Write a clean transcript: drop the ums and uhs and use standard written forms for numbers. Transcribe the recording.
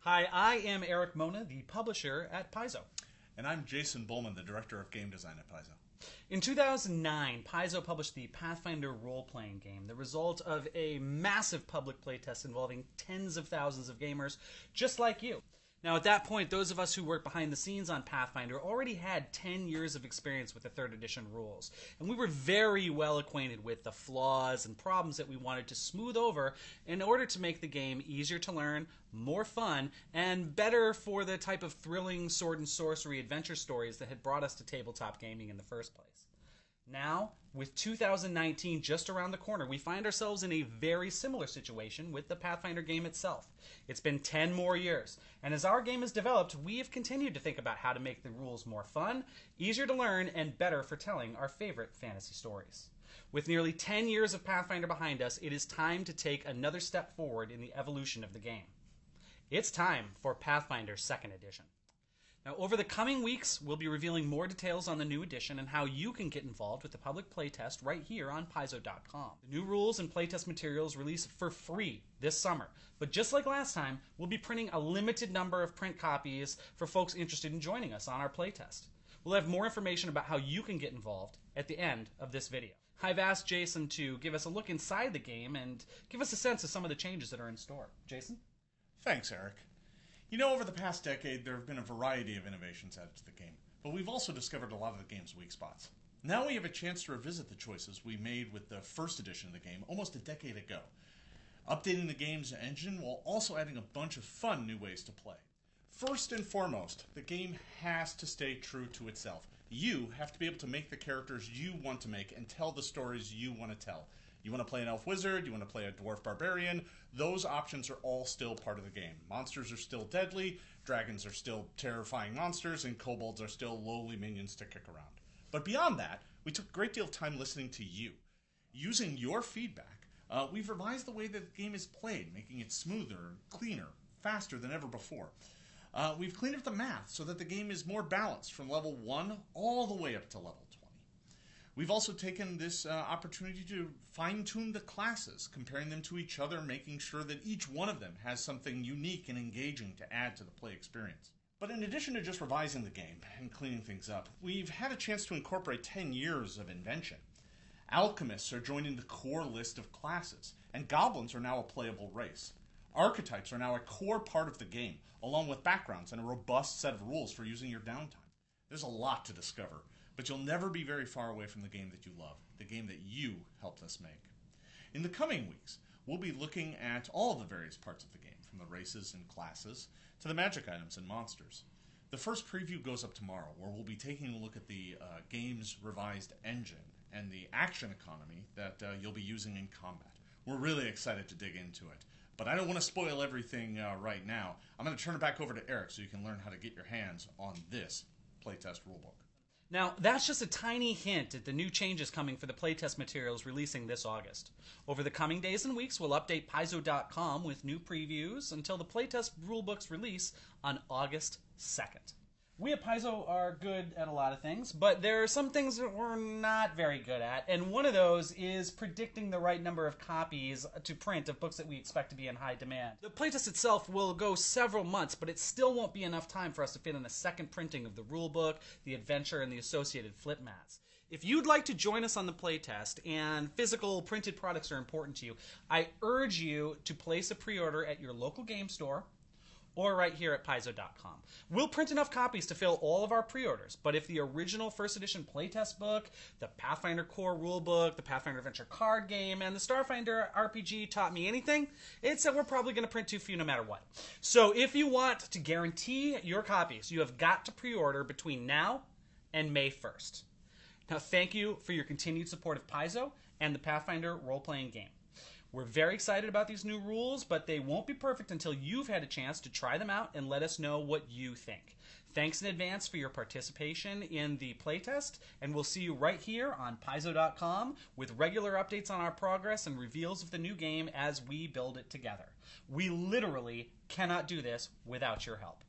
Hi, I am Erik Mona, the publisher at Paizo. And I'm Jason Bulmahn, the Director of Game Design at Paizo. In 2009, Paizo published the Pathfinder role-playing game, the result of a massive public playtest involving tens of thousands of gamers just like you. Now, at that point, those of us who worked behind the scenes on Pathfinder already had 10 years of experience with the 3rd edition rules, and we were very well acquainted with the flaws and problems that we wanted to smooth over in order to make the game easier to learn, more fun, and better for the type of thrilling sword and sorcery adventure stories that had brought us to tabletop gaming in the first place. Now, with 2019 just around the corner, we find ourselves in a very similar situation with the Pathfinder game itself. It's been 10 more years, and as our game has developed, we have continued to think about how to make the rules more fun, easier to learn, and better for telling our favorite fantasy stories. With nearly 10 years of Pathfinder behind us, it is time to take another step forward in the evolution of the game. It's time for Pathfinder Second Edition. Now, over the coming weeks, we'll be revealing more details on the new edition and how you can get involved with the public playtest right here on Paizo.com. The new rules and playtest materials release for free this summer, but just like last time, we'll be printing a limited number of print copies for folks interested in joining us on our playtest. We'll have more information about how you can get involved at the end of this video. I've asked Jason to give us a look inside the game and give us a sense of some of the changes that are in store. Jason? Thanks, Erik. You know, over the past decade, there have been a variety of innovations added to the game, but we've also discovered a lot of the game's weak spots. Now we have a chance to revisit the choices we made with the first edition of the game almost a decade ago, updating the game's engine while also adding a bunch of fun new ways to play. First and foremost, the game has to stay true to itself. You have to be able to make the characters you want to make and tell the stories you want to tell. You want to play an elf wizard, you want to play a dwarf barbarian, those options are all still part of the game. Monsters are still deadly, dragons are still terrifying monsters, and kobolds are still lowly minions to kick around. But beyond that, we took a great deal of time listening to you. Using your feedback, we've revised the way that the game is played, making it smoother, cleaner, faster than ever before. We've cleaned up the math so that the game is more balanced from level 1 all the way up to level 20. We've also taken this opportunity to fine-tune the classes, comparing them to each other, making sure that each one of them has something unique and engaging to add to the play experience. But in addition to just revising the game and cleaning things up, we've had a chance to incorporate 10 years of invention. Alchemists are joining the core list of classes, and goblins are now a playable race. Archetypes are now a core part of the game, along with backgrounds and a robust set of rules for using your downtime. There's a lot to discover, but you'll never be very far away from the game that you love, the game that you helped us make. In the coming weeks, we'll be looking at all the various parts of the game, from the races and classes to the magic items and monsters. The first preview goes up tomorrow, where we'll be taking a look at the game's revised engine and the action economy that you'll be using in combat. We're really excited to dig into it, but I don't want to spoil everything right now. I'm going to turn it back over to Erik so you can learn how to get your hands on this playtest rulebook. Now, that's just a tiny hint at the new changes coming for the playtest materials releasing this August. Over the coming days and weeks, we'll update Paizo.com with new previews until the playtest rulebook's release on August 2nd. We at Paizo are good at a lot of things, but there are some things that we're not very good at, and one of those is predicting the right number of copies to print of books that we expect to be in high demand. The playtest itself will go several months, but it still won't be enough time for us to fit in a second printing of the rulebook, the adventure, and the associated flip mats. If you'd like to join us on the playtest and physical printed products are important to you, I urge you to place a pre-order at your local game store or right here at Paizo.com. We'll print enough copies to fill all of our pre-orders, but if the original first edition playtest book, the Pathfinder core rulebook, the Pathfinder Adventure card game, and the Starfinder RPG taught me anything, it's that we're probably going to print too few no matter what. So if you want to guarantee your copies, you have got to pre-order between now and May 1st. Now, thank you for your continued support of Paizo and the Pathfinder role-playing game. We're very excited about these new rules, but they won't be perfect until you've had a chance to try them out and let us know what you think. Thanks in advance for your participation in the playtest, and we'll see you right here on Paizo.com with regular updates on our progress and reveals of the new game as we build it together. We literally cannot do this without your help.